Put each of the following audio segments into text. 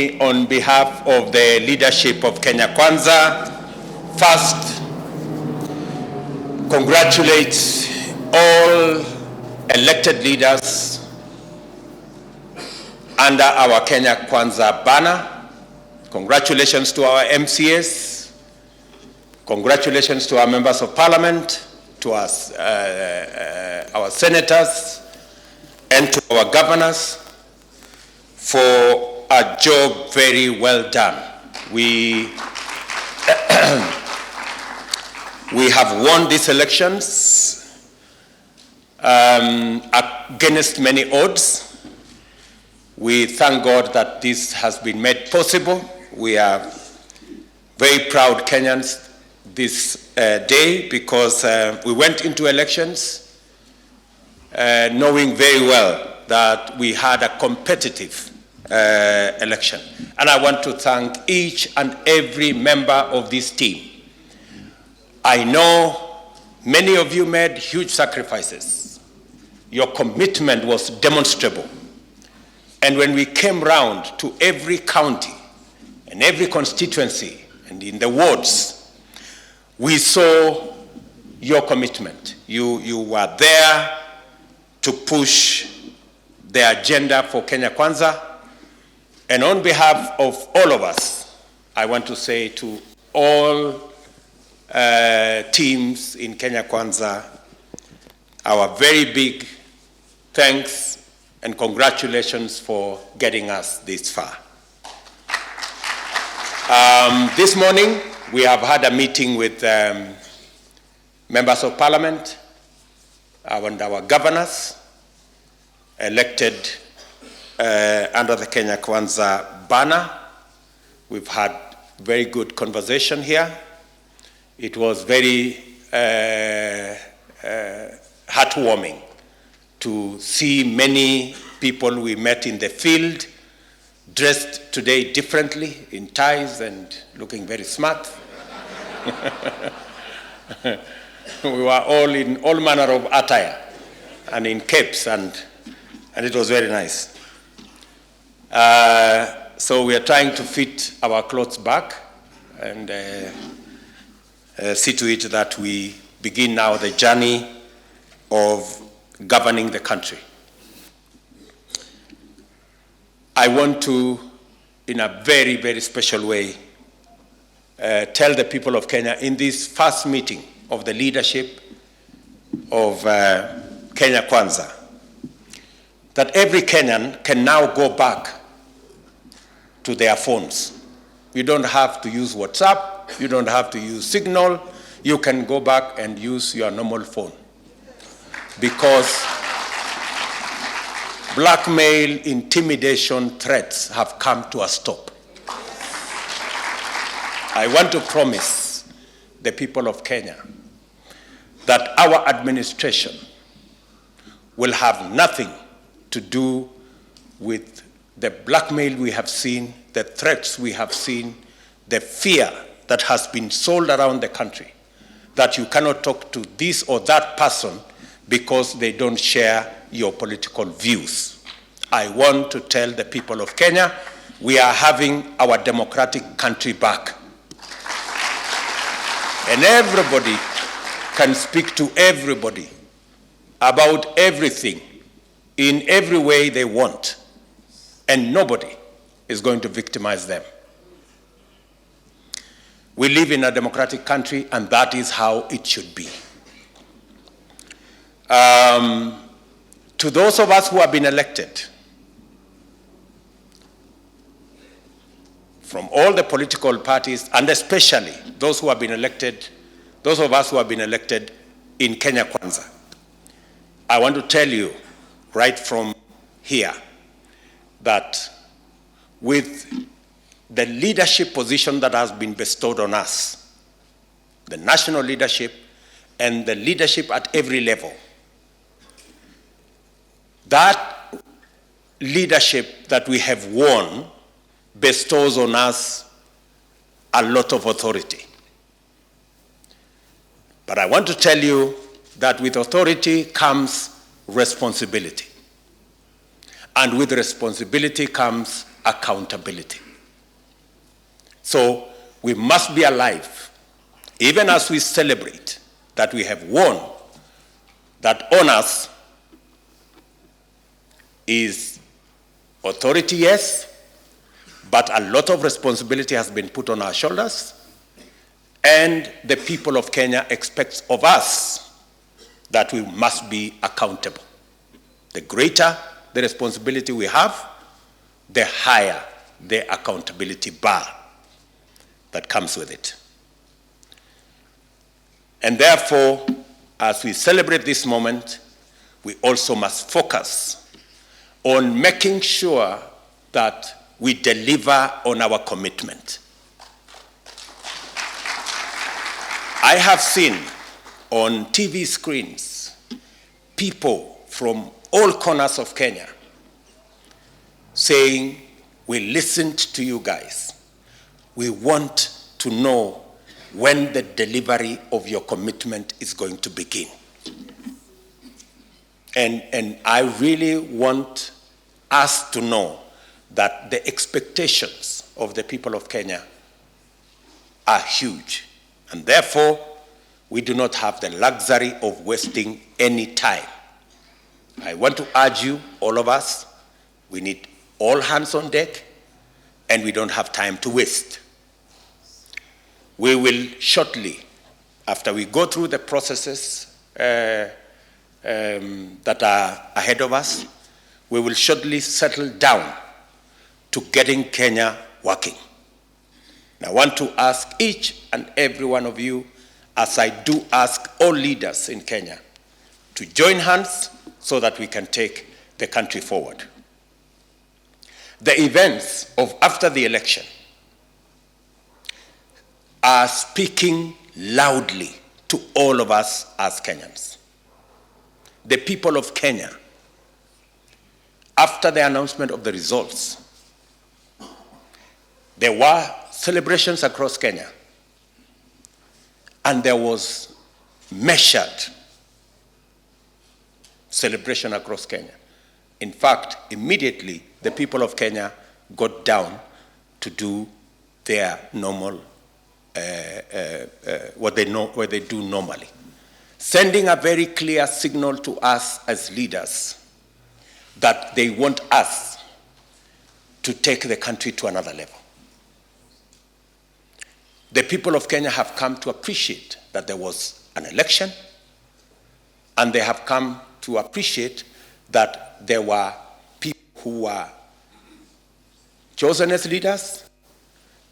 me, on behalf of the leadership of Kenya Kwanza, first congratulate all elected leaders under our Kenya Kwanza banner. Congratulations to our MCAs. Congratulations to our members of parliament, to us, our senators, and to our governors for a job very well done. We have won these elections against many odds. We thank God that this has been made possible. We are very proud Kenyans this day because we went into elections knowing very well that we had a competitive election. And I want to thank each and every member of this team. I know many of you made huge sacrifices. Your commitment was demonstrable. And when we came round to every county and every constituency and in the wards, we saw your commitment. You were there to push the agenda for Kenya Kwanza. And on behalf of all of us, I want to say to all teams in Kenya Kwanza, our very big thanks and congratulations for getting us this far. This morning, we have had a meeting with members of parliament and our governors elected under the Kenya Kwanza banner. We've had very good conversation here. It was very heartwarming to see many people we met in the field dressed today differently in ties and looking very smart. We were all in all manner of attire and in capes, and it was very nice. So we are trying to fit our clothes back and see to it that we begin now the journey of governing the country. I want to, in a very, very special way, tell the people of Kenya in this first meeting of the leadership of Kenya Kwanza that every Kenyan can now go back to their phones. You don't have to use WhatsApp, you don't have to use Signal, you can go back and use your normal phone. Because blackmail, intimidation, threats have come to a stop. I want to promise the people of Kenya that our administration will have nothing to do with the blackmail we have seen, the threats we have seen, the fear that has been sold around the country, that you cannot talk to this or that person because they don't share your political views. I want to tell the people of Kenya, we are having our democratic country back. And everybody can speak to everybody about everything in every way they want. And nobody is going to victimize them. We live in a democratic country, and that is how it should be. To those of us who have been elected, from all the political parties, and especially those who have been elected, those of us who have been elected in Kenya Kwanza, I want to tell you right from here that with the leadership position that has been bestowed on us, the national leadership and the leadership at every level, that leadership that we have won bestows on us a lot of authority. But I want to tell you that with authority comes responsibility. And with responsibility comes accountability. So we must be alive, even as we celebrate that we have won, that on us is authority, yes, but a lot of responsibility has been put on our shoulders, and the people of Kenya expect of us that we must be accountable. The greater the responsibility we have, the higher the accountability bar that comes with it. And therefore, as we celebrate this moment, we also must focus on making sure that we deliver on our commitment. I have seen on TV screens people from all corners of Kenya saying, we listened to you guys. We want to know when the delivery of your commitment is going to begin. And I really want us to know that the expectations of the people of Kenya are huge. And therefore, we do not have the luxury of wasting any time. I want to urge you, all of us, we need all hands on deck, and we don't have time to waste. We will shortly, after we go through the processes that are ahead of us, we will shortly settle down to getting Kenya working. And I want to ask each and every one of you, as I do ask all leaders in Kenya, to join hands so that we can take the country forward. The events of after the election are speaking loudly to all of us as Kenyans. The people of Kenya, after the announcement of the results, there were celebrations across Kenya, and there was measured celebration across Kenya. In fact, immediately, the people of Kenya got down to do their normal, what they do normally, sending a very clear signal to us as leaders that they want us to take the country to another level. The people of Kenya have come to appreciate that there was an election, and they have come to appreciate that there were people who were chosen as leaders.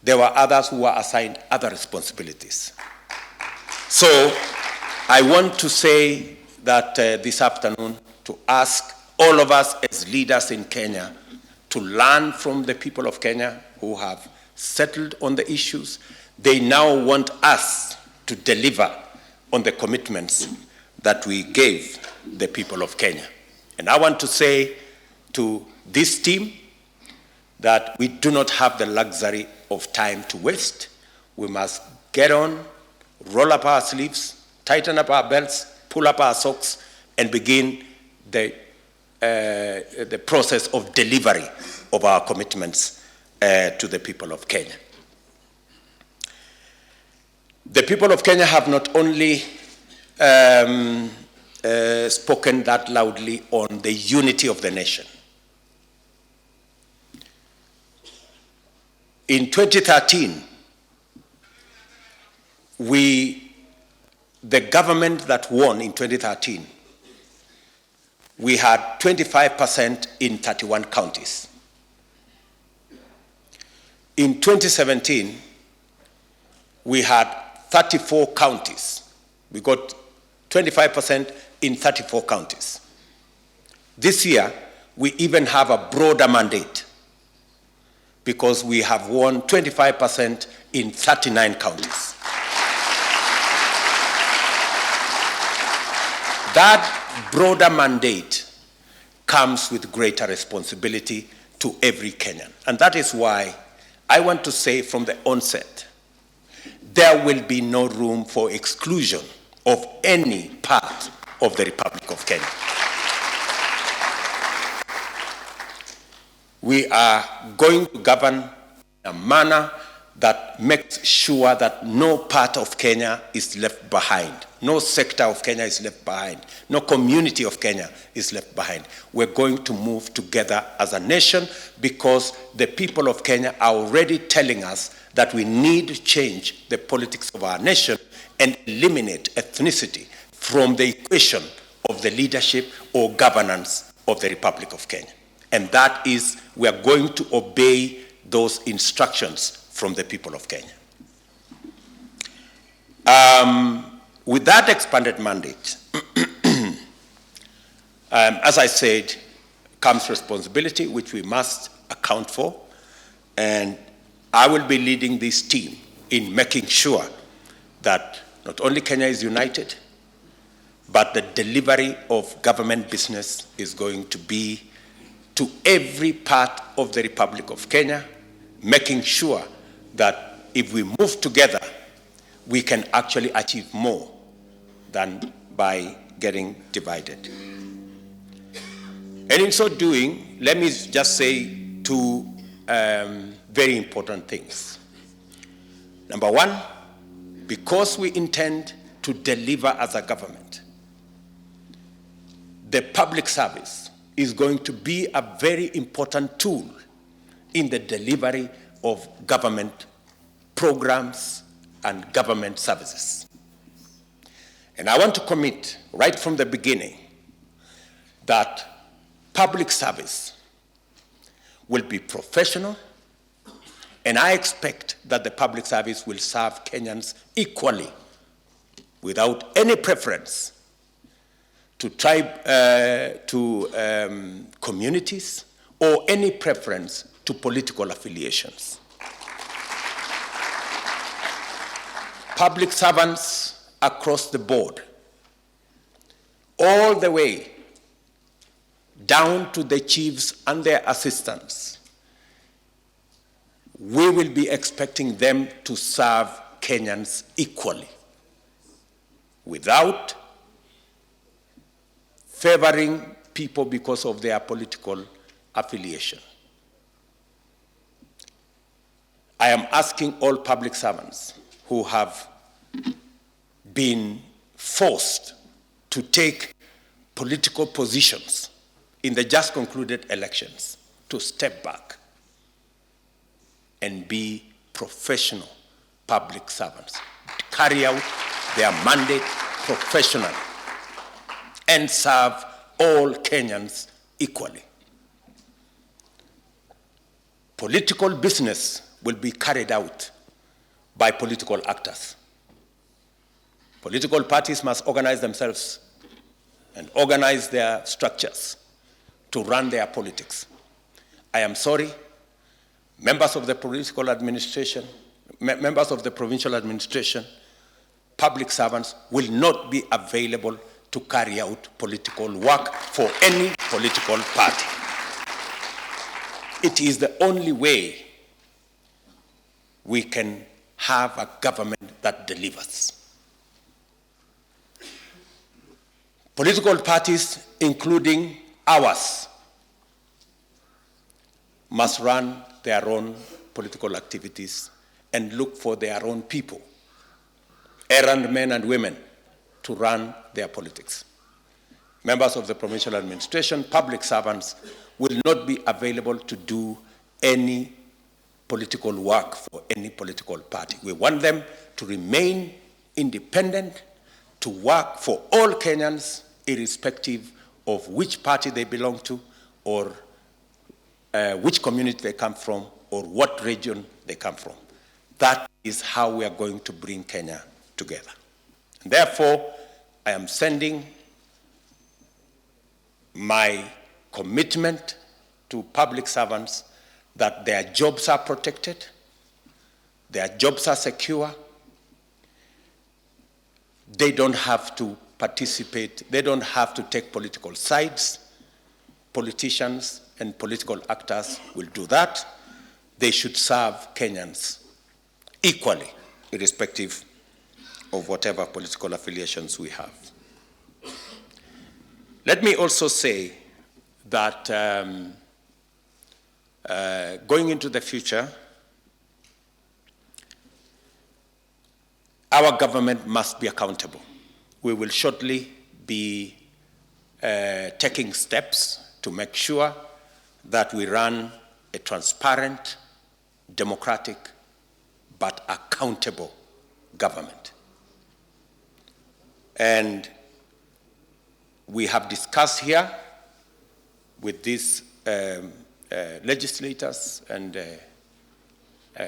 There were others who were assigned other responsibilities. So I want to say that this afternoon to ask all of us as leaders in Kenya to learn from the people of Kenya who have settled on the issues. They now want us to deliver on the commitments that we gave the people of Kenya. And I want to say to this team that we do not have the luxury of time to waste. We must get on, roll up our sleeves, tighten up our belts, pull up our socks, and begin the process of delivery of our commitments to the people of Kenya. The people of Kenya have not only spoken that loudly on the unity of the nation. In 2013, the government that won in 2013, we had 25% in 31 counties. In 2017, we had 34 counties. We got 25% in 34 counties. This year, we even have a broader mandate because we have won 25% in 39 counties. That broader mandate comes with greater responsibility to every Kenyan. And that is why I want to say from the onset, there will be no room for exclusion of any part of the Republic of Kenya. We are going to govern in a manner that makes sure that no part of Kenya is left behind. No sector of Kenya is left behind. No community of Kenya is left behind. We're going to move together as a nation because the people of Kenya are already telling us that we need to change the politics of our nation and eliminate ethnicity from the equation of the leadership or governance of the Republic of Kenya. And that is, we are going to obey those instructions from the people of Kenya. With that expanded mandate, as I said, comes responsibility, which we must account for, and I will be leading this team in making sure that not only Kenya is united, but the delivery of government business is going to be to every part of the Republic of Kenya, making sure that if we move together, we can actually achieve more than by getting divided. And in so doing, let me just say two very important things. Number one, because we intend to deliver as a government, the public service is going to be a very important tool in the delivery of government programs and government services. And I want to commit right from the beginning that public service will be professional, and I expect that the public service will serve Kenyans equally without any preference to tribe, communities, or any preference to political affiliations. Public servants across the board, all the way down to the chiefs and their assistants, we will be expecting them to serve Kenyans equally, without favoring people because of their political affiliation. I am asking all public servants who have been forced to take political positions in the just concluded elections to step back and be professional public servants, carry out their mandate professionally, and serve all Kenyans equally. Political business will be carried out by political actors. Political parties must organize themselves and organize their structures to run their politics. I am sorry, members of the political administration, members of the provincial administration, public servants will not be available to carry out political work for any political party. It is the only way we can have a government that delivers. Political parties, including ours, must run their own political activities and look for their own people, errand men and women, to run their politics. Members of the provincial administration, public servants, will not be available to do any political work for any political party. We want them to remain independent, to work for all Kenyans, irrespective of which party they belong to, or which community they come from, or what region they come from. That is how we are going to bring Kenya together. And therefore, I am sending my commitment to public servants that their jobs are protected, their jobs are secure, they don't have to participate, they don't have to take political sides. Politicians and political actors will do that. They should serve Kenyans equally, irrespective of whatever political affiliations we have. Let me also say that going into the future, our government must be accountable. We will shortly be taking steps to make sure that we run a transparent, democratic, but accountable government. And we have discussed here with these legislators and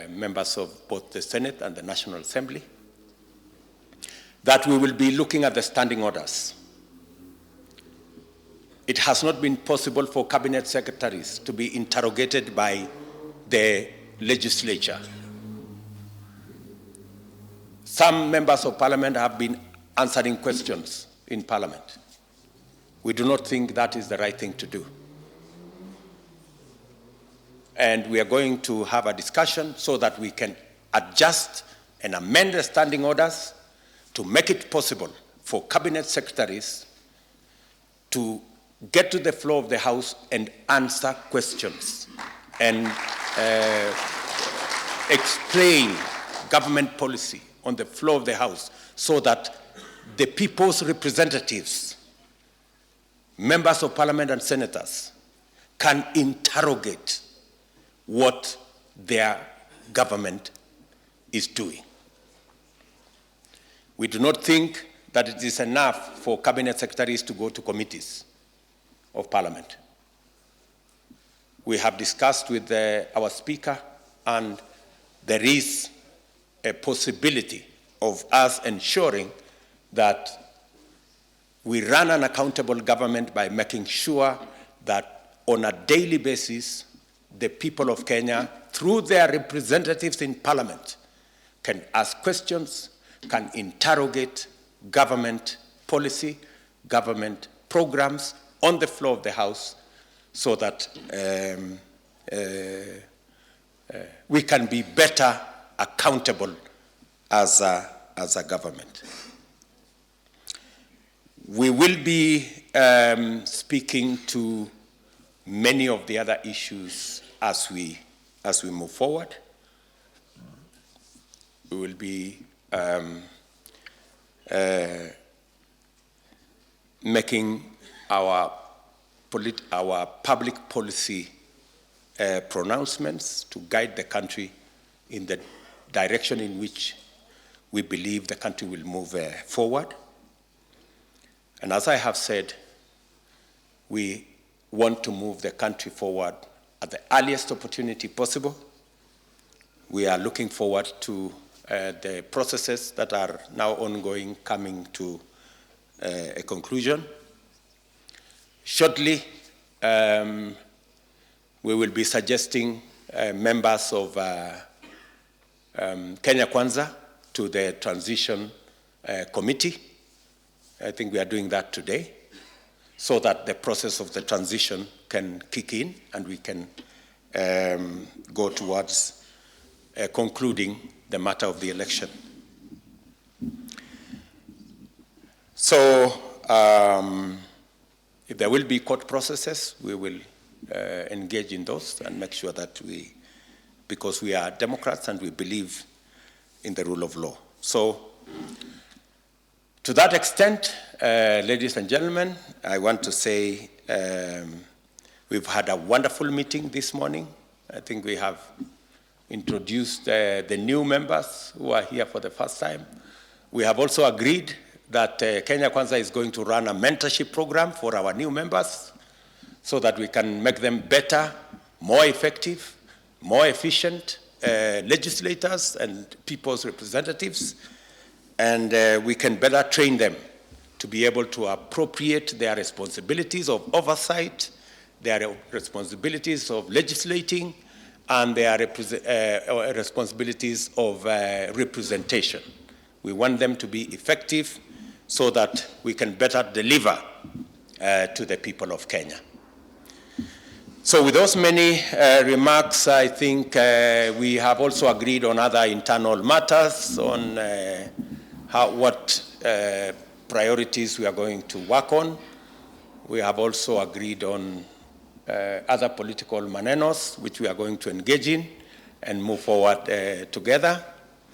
members of both the Senate and the National Assembly that we will be looking at the standing orders. It has not been possible for cabinet secretaries to be interrogated by the legislature. Some members of parliament have been answering questions in parliament. We do not think that is the right thing to do. And we are going to have a discussion so that we can adjust and amend the standing orders to make it possible for cabinet secretaries to get to the floor of the House and answer questions and explain government policy on the floor of the House so that the people's representatives, members of parliament and senators, can interrogate what their government is doing. We do not think that it is enough for cabinet secretaries to go to committees of parliament. We have discussed with our speaker, and there is a possibility of us ensuring that we run an accountable government by making sure that on a daily basis, the people of Kenya, through their representatives in parliament, can ask questions, can interrogate government policy, government programs on the floor of the House, so that we can be better accountable as a government. We will be speaking to many of the other issues as we move forward. We will be making our public policy pronouncements to guide the country in the direction in which we believe the country will move forward. And as I have said, we want to move the country forward at the earliest opportunity possible. We are looking forward to the processes that are now ongoing coming to a conclusion. Shortly, we will be suggesting members of Kenya Kwanza to the transition committee. I think we are doing that today, so that the process of the transition can kick in and we can go towards concluding the matter of the election. So if there will be court processes, we will engage in those and make sure that because we are Democrats and we believe in the rule of law. So to that extent, ladies and gentlemen, I want to say we've had a wonderful meeting this morning. I think we have introduced the new members who are here for the first time. We have also agreed that Kenya Kwanza is going to run a mentorship program for our new members so that we can make them better, more effective, more efficient legislators and people's representatives. And we can better train them to be able to appropriate their responsibilities of oversight, their responsibilities of legislating, and their responsibilities of representation. We want them to be effective so that we can better deliver to the people of Kenya. So with those many remarks, I think we have also agreed on other internal matters, on what priorities we are going to work on. We have also agreed on other political manenos, which we are going to engage in and move forward together.